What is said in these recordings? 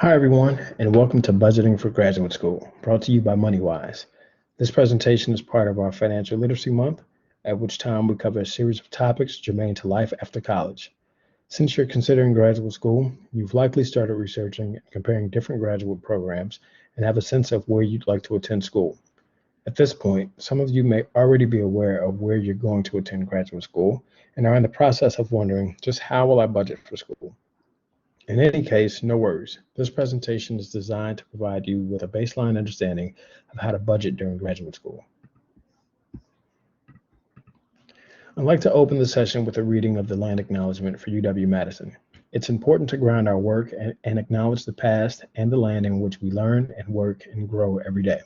Hi, everyone, and welcome to Budgeting for Graduate School, brought to you by MoneyWise. This presentation is part of our Financial Literacy Month, at which time we cover a series of topics germane to life after college. Since you're considering graduate school, you've likely started researching and comparing different graduate programs and have a sense of where you'd like to attend school. At this point, some of you may already be aware of where you're going to attend graduate school and are in the process of wondering just how will I budget for school? In any case, no worries. This presentation is designed to provide you with a baseline understanding of how to budget during graduate school. I'd like to open the session with a reading of the land acknowledgement for UW-Madison. It's important to ground our work and acknowledge the past and the land in which we learn and work and grow every day.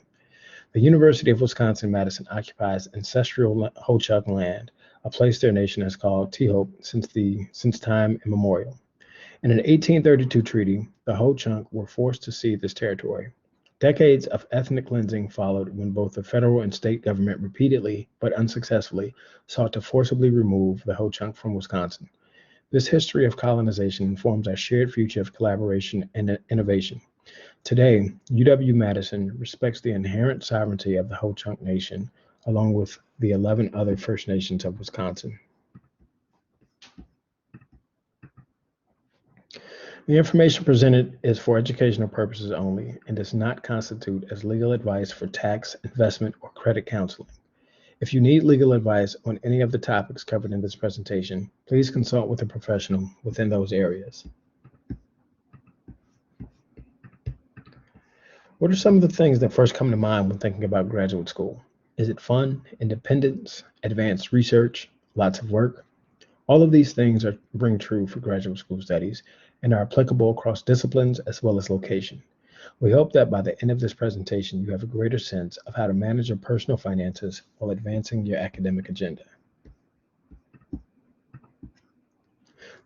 The University of Wisconsin-Madison occupies ancestral Ho-Chunk land, a place their nation has called Tehope since time immemorial. In an 1832 treaty, the Ho-Chunk were forced to cede this territory. Decades of ethnic cleansing followed when both the federal and state government repeatedly, but unsuccessfully, sought to forcibly remove the Ho-Chunk from Wisconsin. This history of colonization informs our shared future of collaboration and innovation. Today, UW-Madison respects the inherent sovereignty of the Ho-Chunk Nation, along with the 11 other First Nations of Wisconsin. The information presented is for educational purposes only and does not constitute as legal advice for tax, investment, or credit counseling. If you need legal advice on any of the topics covered in this presentation, please consult with a professional within those areas. What are some of the things that first come to mind when thinking about graduate school? Is it fun, independence, advanced research, lots of work? All of these things ring true for graduate school studies and are applicable across disciplines as well as location. We hope that by the end of this presentation, you have a greater sense of how to manage your personal finances while advancing your academic agenda.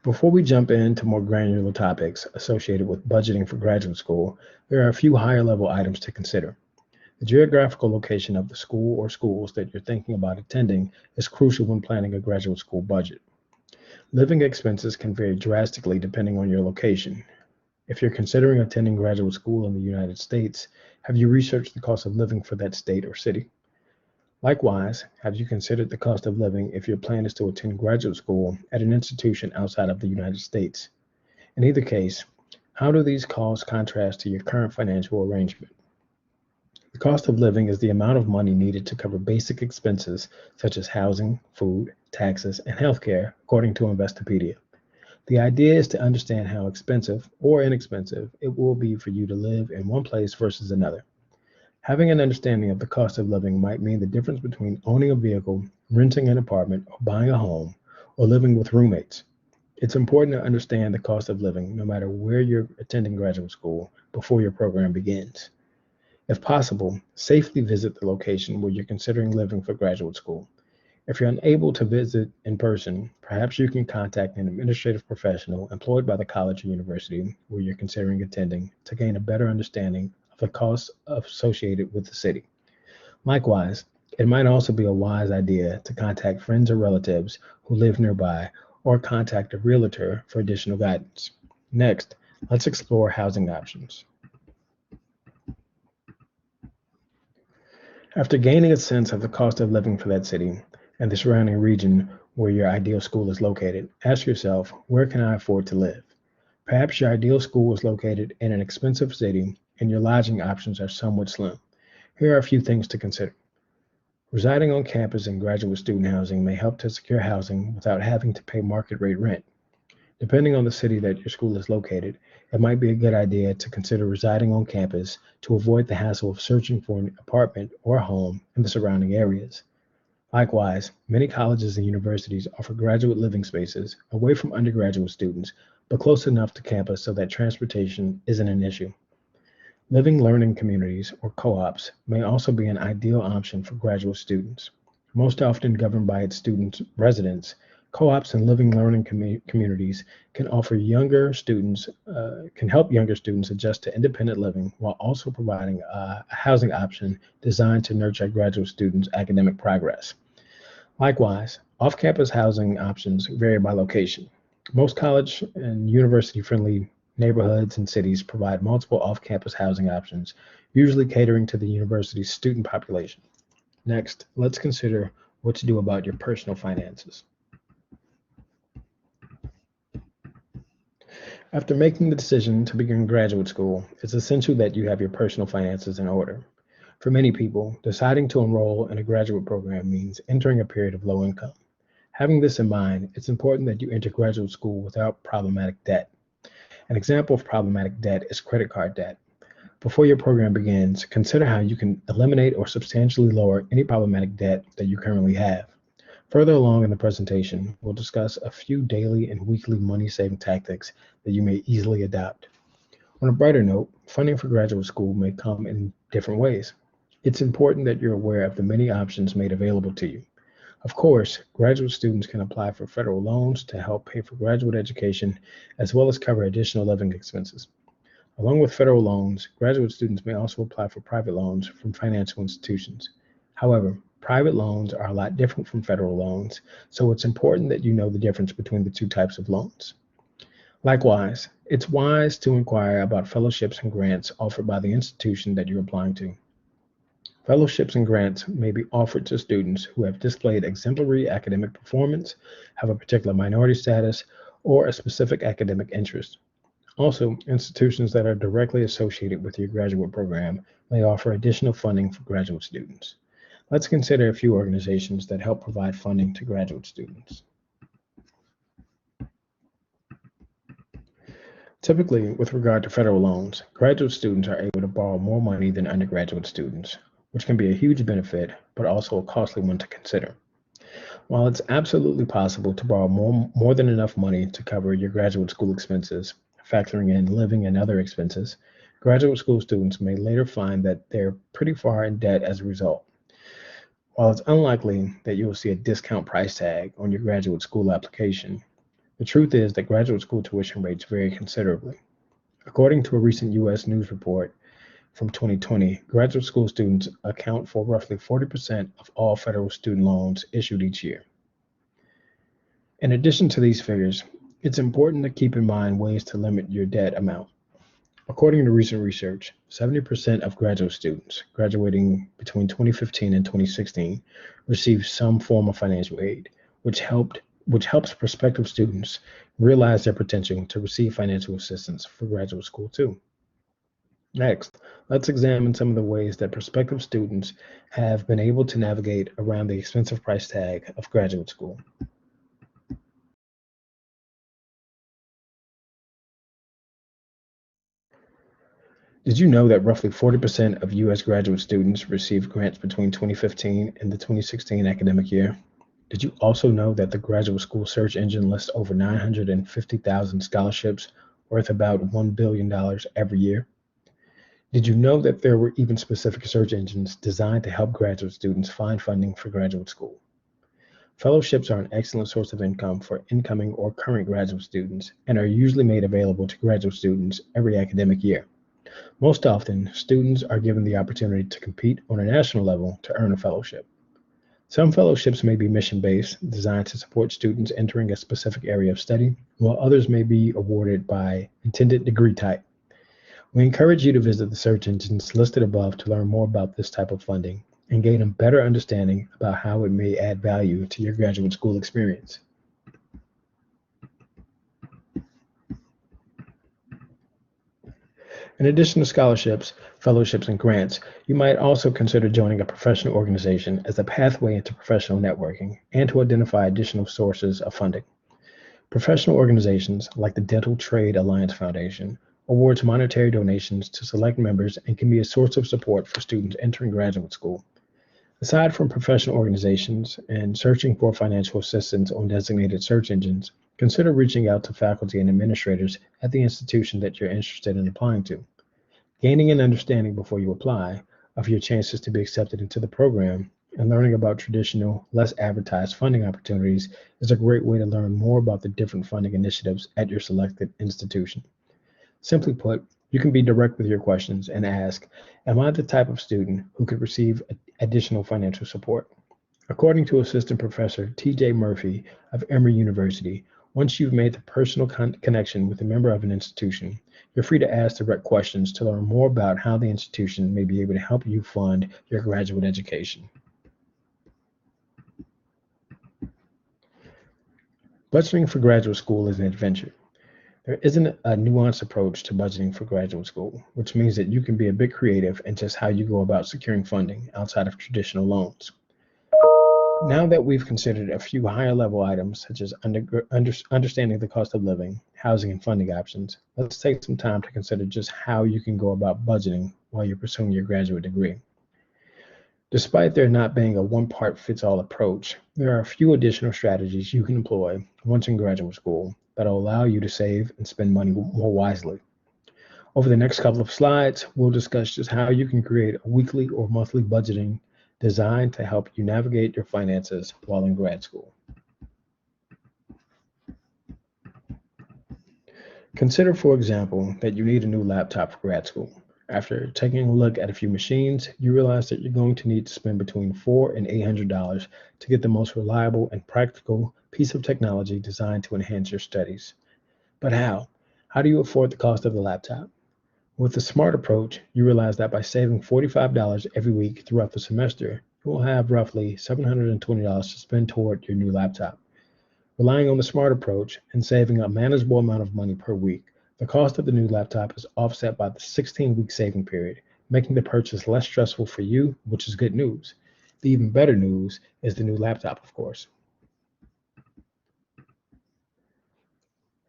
Before we jump into more granular topics associated with budgeting for graduate school, there are a few higher level items to consider. The geographical location of the school or schools that you're thinking about attending is crucial when planning a graduate school budget. Living expenses can vary drastically depending on your location. If you're considering attending graduate school in the United States, have you researched the cost of living for that state or city? Likewise, have you considered the cost of living if your plan is to attend graduate school at an institution outside of the United States? In either case, how do these costs contrast to your current financial arrangement? The cost of living is the amount of money needed to cover basic expenses such as housing, food, taxes, and healthcare, according to Investopedia. The idea is to understand how expensive or inexpensive it will be for you to live in one place versus another. Having an understanding of the cost of living might mean the difference between owning a vehicle, renting an apartment, or buying a home, or living with roommates. It's important to understand the cost of living no matter where you're attending graduate school before your program begins. If possible, safely visit the location where you're considering living for graduate school. If you're unable to visit in person, perhaps you can contact an administrative professional employed by the college or university where you're considering attending to gain a better understanding of the costs associated with the city. Likewise, it might also be a wise idea to contact friends or relatives who live nearby or contact a realtor for additional guidance. Next, let's explore housing options. After gaining a sense of the cost of living for that city and the surrounding region where your ideal school is located, ask yourself, where can I afford to live? Perhaps your ideal school is located in an expensive city and your lodging options are somewhat slim. Here are a few things to consider. Residing on campus in graduate student housing may help to secure housing without having to pay market rate rent. Depending on the city that your school is located, it might be a good idea to consider residing on campus to avoid the hassle of searching for an apartment or home in the surrounding areas. Likewise, many colleges and universities offer graduate living spaces away from undergraduate students, but close enough to campus so that transportation isn't an issue. Living learning communities, or co-ops, may also be an ideal option for graduate students. Most often governed by its student residents, co-ops and living learning communities can help younger students adjust to independent living while also providing a housing option designed to nurture graduate students' academic progress. Likewise, off-campus housing options vary by location. Most college and university-friendly neighborhoods, and cities provide multiple off-campus housing options, usually catering to the university's student population. Next, let's consider what to do about your personal finances. After making the decision to begin graduate school, it's essential that you have your personal finances in order. For many people, deciding to enroll in a graduate program means entering a period of low income. Having this in mind, it's important that you enter graduate school without problematic debt. An example of problematic debt is credit card debt. Before your program begins, consider how you can eliminate or substantially lower any problematic debt that you currently have. Further along in the presentation, we'll discuss a few daily and weekly money-saving tactics that you may easily adopt. On a brighter note, funding for graduate school may come in different ways. It's important that you're aware of the many options made available to you. Of course, graduate students can apply for federal loans to help pay for graduate education, as well as cover additional living expenses. Along with federal loans, graduate students may also apply for private loans from financial institutions. However, private loans are a lot different from federal loans, so it's important that you know the difference between the two types of loans. Likewise, it's wise to inquire about fellowships and grants offered by the institution that you're applying to. Fellowships and grants may be offered to students who have displayed exemplary academic performance, have a particular minority status, or a specific academic interest. Also, institutions that are directly associated with your graduate program may offer additional funding for graduate students. Let's consider a few organizations that help provide funding to graduate students. Typically, with regard to federal loans, graduate students are able to borrow more money than undergraduate students, which can be a huge benefit, but also a costly one to consider. While it's absolutely possible to borrow more than enough money to cover your graduate school expenses, factoring in living and other expenses, graduate school students may later find that they're pretty far in debt as a result. While it's unlikely that you will see a discount price tag on your graduate school application, the truth is that graduate school tuition rates vary considerably. According to a recent U.S. News report from 2020, graduate school students account for roughly 40% of all federal student loans issued each year. In addition to these figures, it's important to keep in mind ways to limit your debt amount. According to recent research, 70% of graduate students graduating between 2015 and 2016 received some form of financial aid, which helps prospective students realize their potential to receive financial assistance for graduate school too. Next, let's examine some of the ways that prospective students have been able to navigate around the expensive price tag of graduate school. Did you know that roughly 40% of U.S. graduate students received grants between 2015 and the 2016 academic year? Did you also know that the graduate school search engine lists over 950,000 scholarships worth about $1 billion every year? Did you know that there were even specific search engines designed to help graduate students find funding for graduate school? Fellowships are an excellent source of income for incoming or current graduate students and are usually made available to graduate students every academic year. Most often, students are given the opportunity to compete on a national level to earn a fellowship. Some fellowships may be mission-based, designed to support students entering a specific area of study, while others may be awarded by intended degree type. We encourage you to visit the search engines listed above to learn more about this type of funding and gain a better understanding about how it may add value to your graduate school experience. In addition to scholarships, fellowships, and grants, you might also consider joining a professional organization as a pathway into professional networking and to identify additional sources of funding. Professional organizations like the Dental Trade Alliance Foundation awards monetary donations to select members and can be a source of support for students entering graduate school. Aside from professional organizations and searching for financial assistance on designated search engines, consider reaching out to faculty and administrators at the institution that you're interested in applying to. Gaining an understanding before you apply of your chances to be accepted into the program and learning about traditional, less advertised funding opportunities is a great way to learn more about the different funding initiatives at your selected institution. Simply put, you can be direct with your questions and ask, am I the type of student who could receive additional financial support? According to Assistant Professor T.J. Murphy of Emory University, Once you've made the personal connection with a member of an institution, you're free to ask direct questions to learn more about how the institution may be able to help you fund your graduate education. Budgeting for graduate school is an adventure. There isn't a nuanced approach to budgeting for graduate school, which means that you can be a bit creative in just how you go about securing funding outside of traditional loans. Now that we've considered a few higher level items such as understanding the cost of living, housing, and funding options, let's take some time to consider just how you can go about budgeting while you're pursuing your graduate degree. Despite there not being a one part fits all approach, there are a few additional strategies you can employ once in graduate school that will allow you to save and spend money more wisely. Over the next couple of slides, we'll discuss just how you can create a weekly or monthly budgeting designed to help you navigate your finances while in grad school. Consider, for example, that you need a new laptop for grad school. After taking a look at a few machines, you realize that you're going to need to spend between $400 and $800 to get the most reliable and practical piece of technology designed to enhance your studies. But how? How do you afford the cost of the laptop? With the SMART approach, you realize that by saving $45 every week throughout the semester, you will have roughly $720 to spend toward your new laptop. Relying on the SMART approach and saving a manageable amount of money per week, the cost of the new laptop is offset by the 16-week saving period, making the purchase less stressful for you, which is good news. The even better news is the new laptop, of course.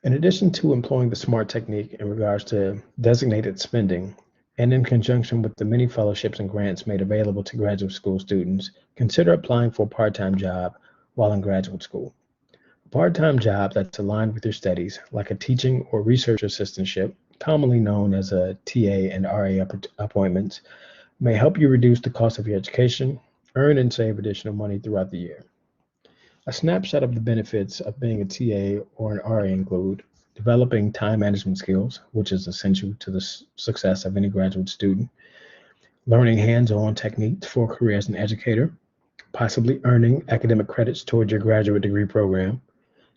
In addition to employing the SMART technique in regards to designated spending, and in conjunction with the many fellowships and grants made available to graduate school students, consider applying for a part-time job while in graduate school. A part-time job that's aligned with your studies, like a teaching or research assistantship, commonly known as a TA and RA appointments, may help you reduce the cost of your education, earn and save additional money throughout the year. A snapshot of the benefits of being a TA or an RA include developing time management skills, which is essential to the success of any graduate student, learning hands-on techniques for a career as an educator, possibly earning academic credits toward your graduate degree program,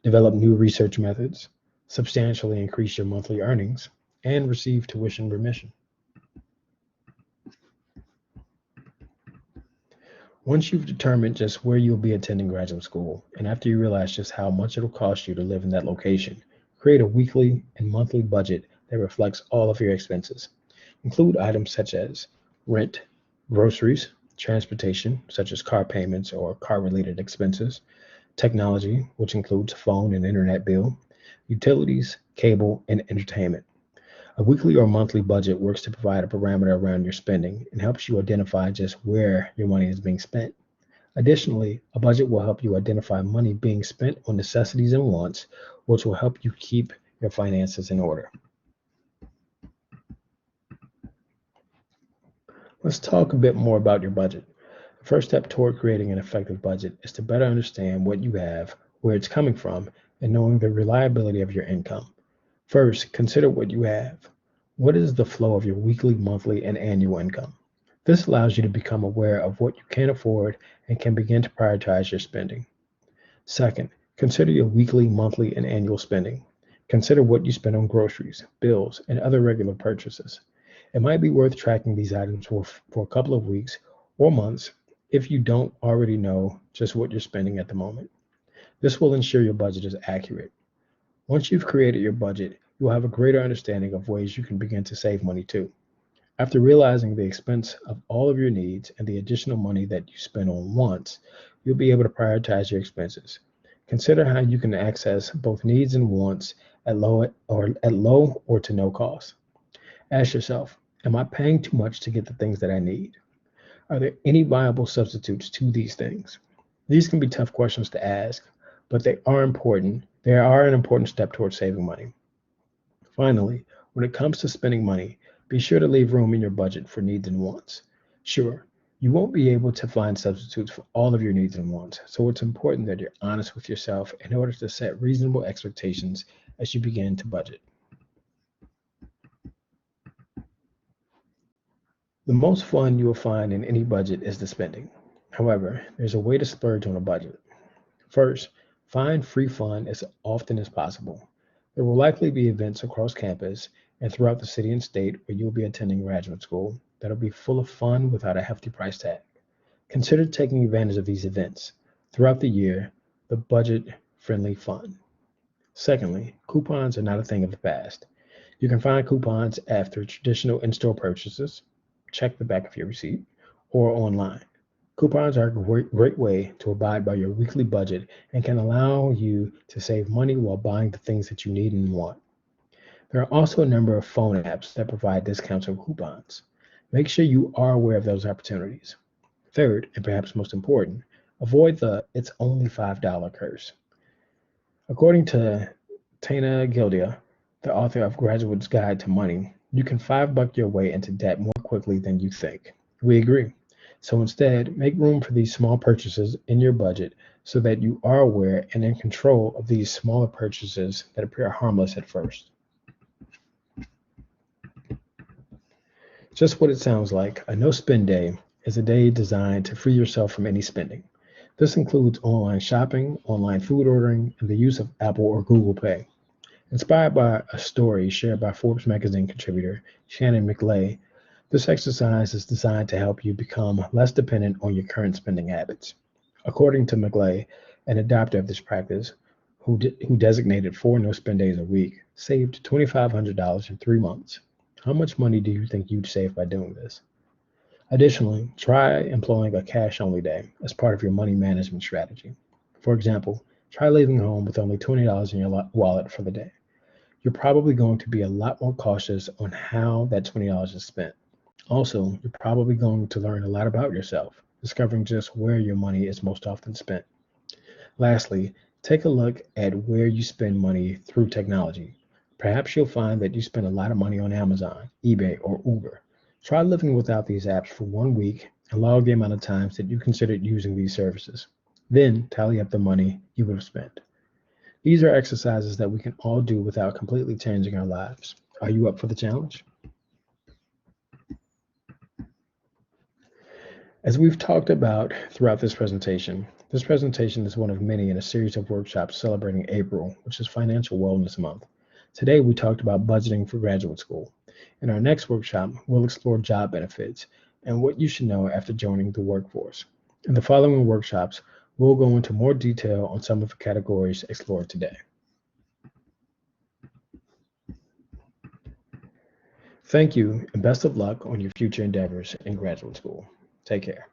develop new research methods, substantially increase your monthly earnings, and receive tuition remission. Once you've determined just where you'll be attending graduate school, and after you realize just how much it'll cost you to live in that location, create a weekly and monthly budget that reflects all of your expenses. Include items such as rent, groceries, transportation, such as car payments or car-related expenses, technology, which includes phone and internet bill, utilities, cable, and entertainment. A weekly or monthly budget works to provide a parameter around your spending and helps you identify just where your money is being spent. Additionally, a budget will help you identify money being spent on necessities and wants, which will help you keep your finances in order. Let's talk a bit more about your budget. The first step toward creating an effective budget is to better understand what you have, where it's coming from, and knowing the reliability of your income. First, consider what you have. What is the flow of your weekly, monthly, and annual income? This allows you to become aware of what you can afford and can begin to prioritize your spending. Second, consider your weekly, monthly, and annual spending. Consider what you spend on groceries, bills, and other regular purchases. It might be worth tracking these items for a couple of weeks or months if you don't already know just what you're spending at the moment. This will ensure your budget is accurate. Once you've created your budget, you will have a greater understanding of ways you can begin to save money too. After realizing the expense of all of your needs and the additional money that you spend on wants, you'll be able to prioritize your expenses. Consider how you can access both needs and wants at low or to no cost. Ask yourself, am I paying too much to get the things that I need? Are there any viable substitutes to these things? These can be tough questions to ask, but they are important. They are an important step towards saving money. Finally, when it comes to spending money, be sure to leave room in your budget for needs and wants. Sure, you won't be able to find substitutes for all of your needs and wants, so it's important that you're honest with yourself in order to set reasonable expectations as you begin to budget. The most fun you will find in any budget is the spending. However, there's a way to splurge on a budget. First, Find free fun as often as possible. There will likely be events across campus and throughout the city and state where you'll be attending graduate school that'll be full of fun without a hefty price tag. Consider taking advantage of these events throughout the year, the budget friendly fun. Secondly, coupons are not a thing of the past. You can find coupons after traditional in store purchases, check the back of your receipt, or online. Coupons are a great way to abide by your weekly budget and can allow you to save money while buying the things that you need and want. There are also a number of phone apps that provide discounts or coupons. Make sure you are aware of those opportunities. Third, and perhaps most important, avoid the "it's only $5" curse. According to Tana Gildia, the author of Graduate's Guide to Money, you can $5 your way into debt more quickly than you think. We agree. So instead, make room for these small purchases in your budget so that you are aware and in control of these smaller purchases that appear harmless at first. Just what it sounds like, a no spend day is a day designed to free yourself from any spending. This includes online shopping, online food ordering, and the use of Apple or Google Pay. Inspired by a story shared by Forbes magazine contributor Shannon McLay, this exercise is designed to help you become less dependent on your current spending habits. According to McLay, an adopter of this practice, who designated 4 no-spend days a week, saved $2,500 in 3 months. How much money do you think you'd save by doing this? Additionally, try employing a cash-only day as part of your money management strategy. For example, try leaving home with only $20 in your wallet for the day. You're probably going to be a lot more cautious on how that $20 is spent. Also, you're probably going to learn a lot about yourself, discovering just where your money is most often spent. Lastly, take a look at where you spend money through technology. Perhaps you'll find that you spend a lot of money on Amazon, eBay, or Uber. Try living without these apps for 1 week and log the amount of times that you considered using these services. Then tally up the money you would have spent. These are exercises that we can all do without completely changing our lives. Are you up for the challenge? As we've talked about throughout this presentation is one of many in a series of workshops celebrating April, which is Financial Wellness Month. Today, we talked about budgeting for graduate school. In our next workshop, we'll explore job benefits and what you should know after joining the workforce. In the following workshops, we'll go into more detail on some of the categories explored today. Thank you, and best of luck on your future endeavors in graduate school. Take care.